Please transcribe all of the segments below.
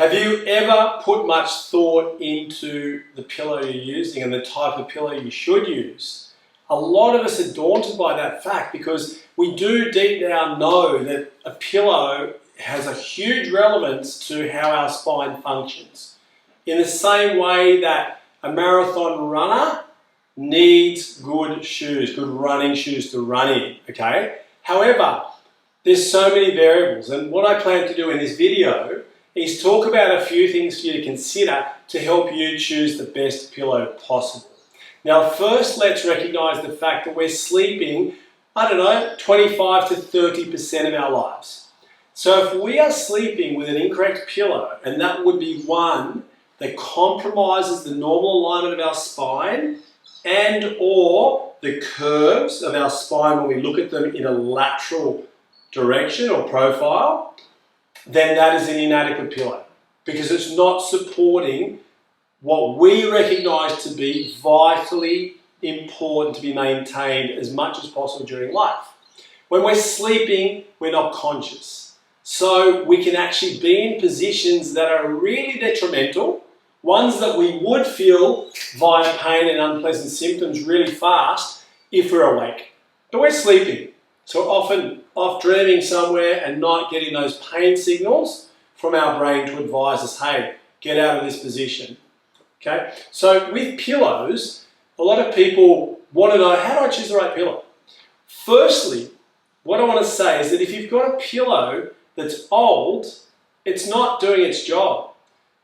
Have you ever put much thought into the pillow you're using and the type of pillow you should use? A lot of us are daunted by that fact because we do deep down know that a pillow has a huge relevance to how our spine functions. In the same way that a marathon runner needs good shoes, good running shoes to run in, okay? However, there's so many variables, and what I plan to do in this video is talk about a few things for you to consider to help you choose the best pillow possible. Now, first, let's recognize the fact that we're sleeping, 25 to 30% of our lives. So if we are sleeping with an incorrect pillow, and that would be one that compromises the normal alignment of our spine and or the curves of our spine when we look at them in a lateral direction or profile, then that is an inadequate pillow because it's not supporting what we recognize to be vitally important to be maintained as much as possible during life. When we're sleeping, we're not conscious. So we can actually be in positions that are really detrimental, ones that we would feel via pain and unpleasant symptoms really fast if we're awake. But we're sleeping. So we're often off dreaming somewhere and not getting those pain signals from our brain to advise us, hey, get out of this position. Okay? So with pillows, a lot of people want to know, how do I choose the right pillow? Firstly, what I want to say is that if you've got a pillow that's old, it's not doing its job.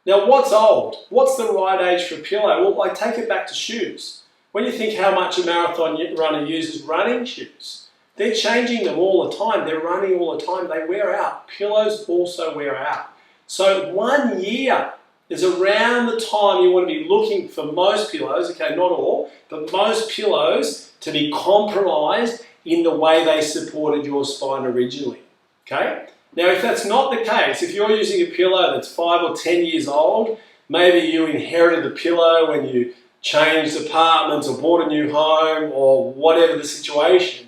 Now, what's old? What's the right age for a pillow? Well, I take it back to shoes. When you think how much a marathon runner uses running shoes, they're changing them all the time. They're running all the time. They wear out. Pillows also wear out. So 1 year is around the time you want to be looking for most pillows, okay, not all, but most pillows to be compromised in the way they supported your spine originally, okay? Now, if that's not the case, if you're using a pillow that's 5 or 10 years old, maybe you inherited the pillow when you changed apartments or bought a new home or whatever the situation,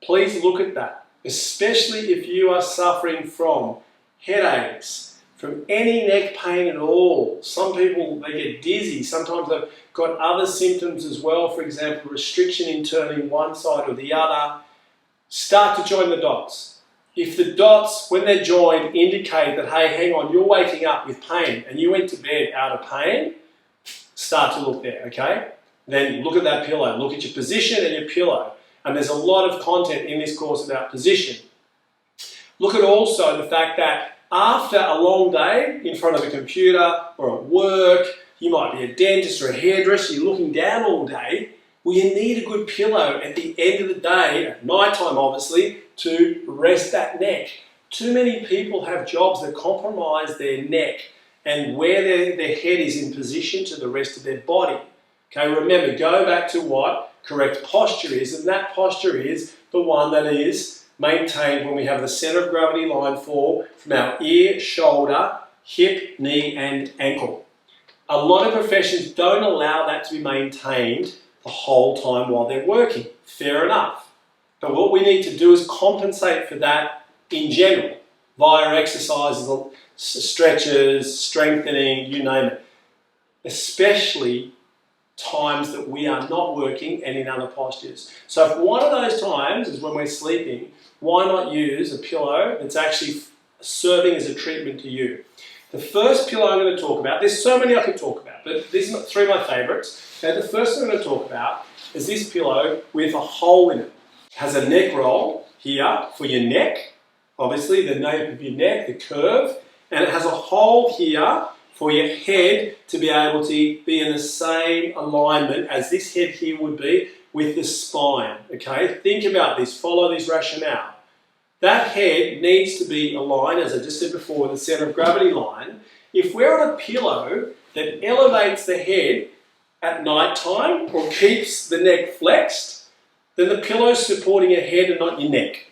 please look at that, especially if you are suffering from headaches, from any neck pain at all. Some people, they get dizzy. Sometimes they've got other symptoms as well. For example, restriction in turning one side or the other. Start to join the dots. If the dots, when they're joined, indicate that, hey, hang on, you're waking up with pain and you went to bed out of pain, start to look there, okay? Then look at that pillow. Look at your position and your pillow. And there's a lot of content in this course about position. Look at also the fact that after a long day in front of a computer or at work, you might be a dentist or a hairdresser, you're looking down all day, well, you need a good pillow at the end of the day, at night time obviously, to rest that neck. Too many people have jobs that compromise their neck and where their head is in position to the rest of their body. Okay, remember, go back to what correct posture is, and that posture is the one that is maintained when we have the center of gravity line fall from our ear, shoulder, hip, knee, and ankle. A lot of professions don't allow that to be maintained the whole time while they're working. Fair enough. But what we need to do is compensate for that in general via exercises, stretches, strengthening, you name it. Especially times that we are not working and in other postures. So if one of those times is when we're sleeping, why not use a pillow that's actually serving as a treatment to you? The first pillow I'm going to talk about, there's so many I could talk about, but these are 3 of my favorites. Okay, the first thing I'm going to talk about is this pillow with a hole in it. It has a neck roll here for your neck, obviously the nape of your neck, the curve, and it has a hole here for your head to be able to be in the same alignment as this head here would be with the spine, okay? Think about this, follow this rationale. That head needs to be aligned, as I just said before, with the center of gravity line. If we're on a pillow that elevates the head at night time or keeps the neck flexed, then the pillow's supporting your head and not your neck.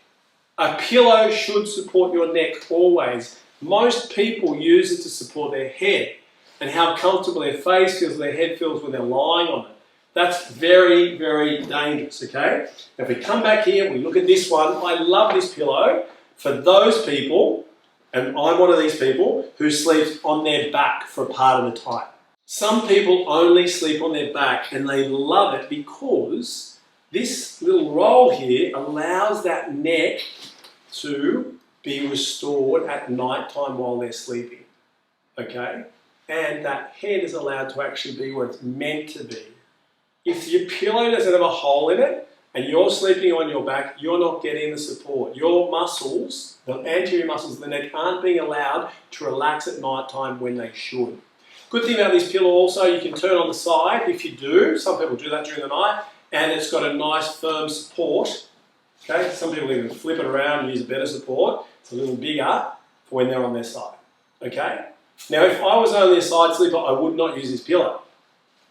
A pillow should support your neck always. Most people use it to support their head and how comfortable their face feels, their head feels when they're lying on it. That's very, very dangerous, okay? Now if we come back here, we look at this one. I love this pillow for those people And I'm one of these people who sleeps on their back for a part of the time. Some people only sleep on their back and they love it because this little roll here allows that neck to be restored at night time while they're sleeping. Okay? And that head is allowed to actually be where it's meant to be. If your pillow doesn't have a hole in it and you're sleeping on your back, you're not getting the support. Your muscles, the anterior muscles of the neck, aren't being allowed to relax at night time when they should. Good thing about this pillow also, you can turn on the side if you do. Some people do that during the night, and it's got a nice firm support. Okay, some people even flip it around and use a better support. It's a little bigger for when they're on their side. Okay? Now, if I was only a side sleeper, I would not use this pillow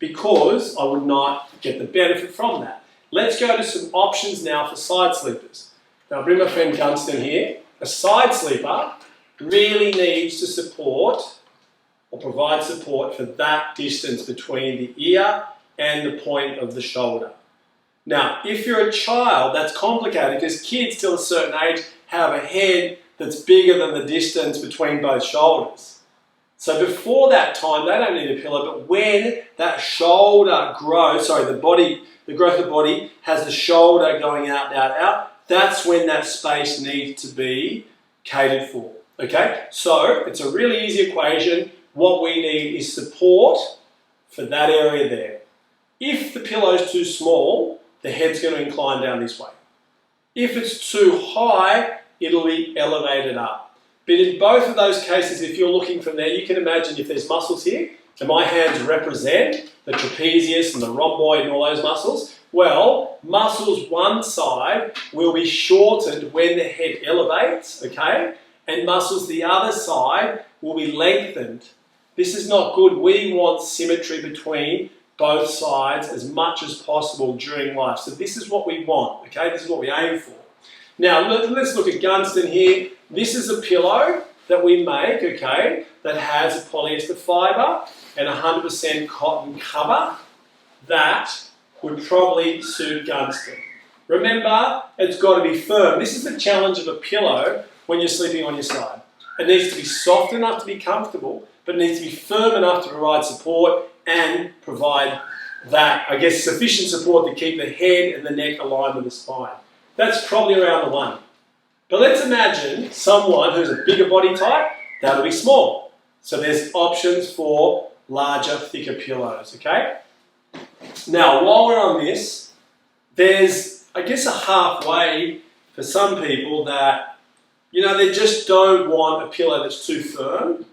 because I would not get the benefit from that. Let's go to some options now for side sleepers. Now, I'll bring my friend Gunston here. A side sleeper really needs to support or provide support for that distance between the ear and the point of the shoulder. Now, if you're a child, that's complicated because kids till a certain age have a head that's bigger than the distance between both shoulders. So before that time, they don't need a pillow, but when that shoulder grows, the growth of the body has the shoulder going out, that's when that space needs to be catered for. Okay, so it's a really easy equation. What we need is support for that area there. If the pillow is too small, the head's going to incline down this way. If it's too high, it'll be elevated up. But in both of those cases, if you're looking from there, you can imagine if there's muscles here, and my hands represent the trapezius and the rhomboid and all those muscles, well, muscles one side will be shortened when the head elevates, okay? And muscles the other side will be lengthened. This is not good. We want symmetry between both sides as much as possible during life. So this is what we want, okay? This is what we aim for. Now, let's look at Gunston here. This is a pillow that we make, okay, that has a polyester fibre and 100% cotton cover. That would probably suit Gunston. Remember, it's got to be firm. This is the challenge of a pillow when you're sleeping on your side. It needs to be soft enough to be comfortable, but it needs to be firm enough to provide support and provide that, sufficient support to keep the head and the neck aligned with the spine. That's probably around the one. But let's imagine someone who's a bigger body type, that'll be small. So there's options for larger, thicker pillows, okay? Now, while we're on this, there's, a halfway for some people that, they just don't want a pillow that's too firm.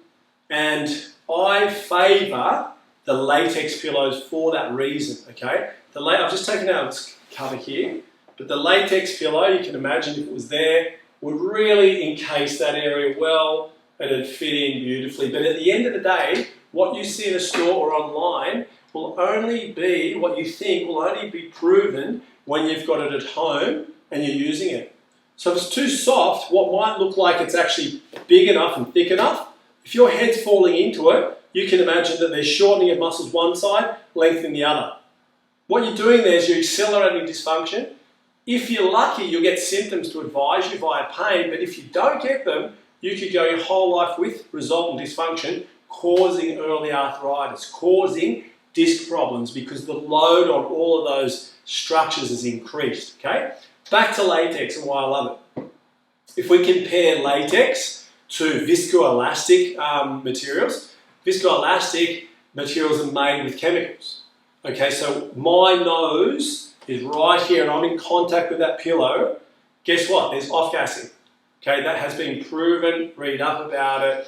And I favour the latex pillows for that reason, okay? I've just taken out this cover here, but the latex pillow, you can imagine if it was there, would really encase that area well and it'd fit in beautifully. But at the end of the day, what you see in a store or online will only be, what you think will only be proven when you've got it at home and you're using it. So if it's too soft, what might look like it's actually big enough and thick enough, if your head's falling into it, you can imagine that there's shortening of muscles one side, lengthening the other. What you're doing there is you're accelerating dysfunction. If you're lucky, you'll get symptoms to advise you via pain, but if you don't get them, you could go your whole life with resultant dysfunction, causing early arthritis, causing disc problems because the load on all of those structures is increased, okay? Back to latex and why I love it. If we compare latex to viscoelastic materials are made with chemicals. Okay, so my nose is right here and I'm in contact with that pillow. Guess what? There's off-gassing. Okay, that has been proven, read up about it.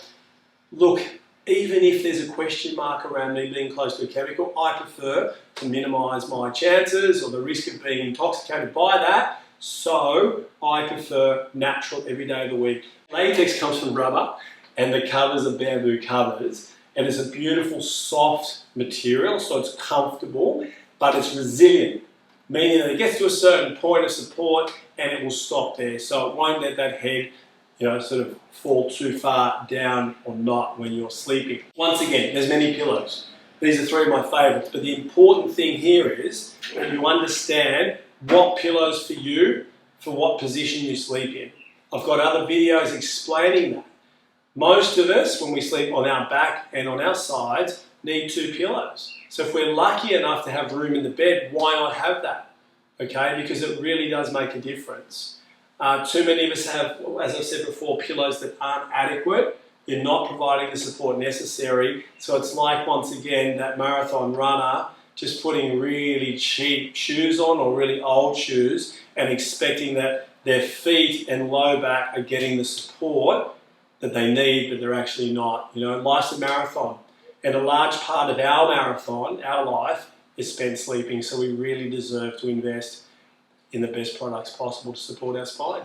Look, even if there's a question mark around me being close to a chemical, I prefer to minimise my chances or the risk of being intoxicated by that. So I prefer natural every day of the week. Latex comes from rubber and the covers are bamboo covers and it's a beautiful soft material, so it's comfortable, but it's resilient, meaning that it gets to a certain point of support and it will stop there. So it won't let that head sort of fall too far down or not when you're sleeping. Once again, there's many pillows. These are three of my favourites, but the important thing here is that you understand what pillows for you, for what position you sleep in. I've got other videos explaining that. Most of us, when we sleep on our back and on our sides, need 2 pillows. So if we're lucky enough to have room in the bed, why not have that? Okay, because it really does make a difference. Too many of us have, as I've said before, pillows that aren't adequate. You're not providing the support necessary. So it's like, once again, that marathon runner just putting really cheap shoes on or really old shoes and expecting that their feet and low back are getting the support that they need, but they're actually not. You know, life's a marathon. And a large part of our marathon, our life, is spent sleeping. So we really deserve to invest in the best products possible to support our spine.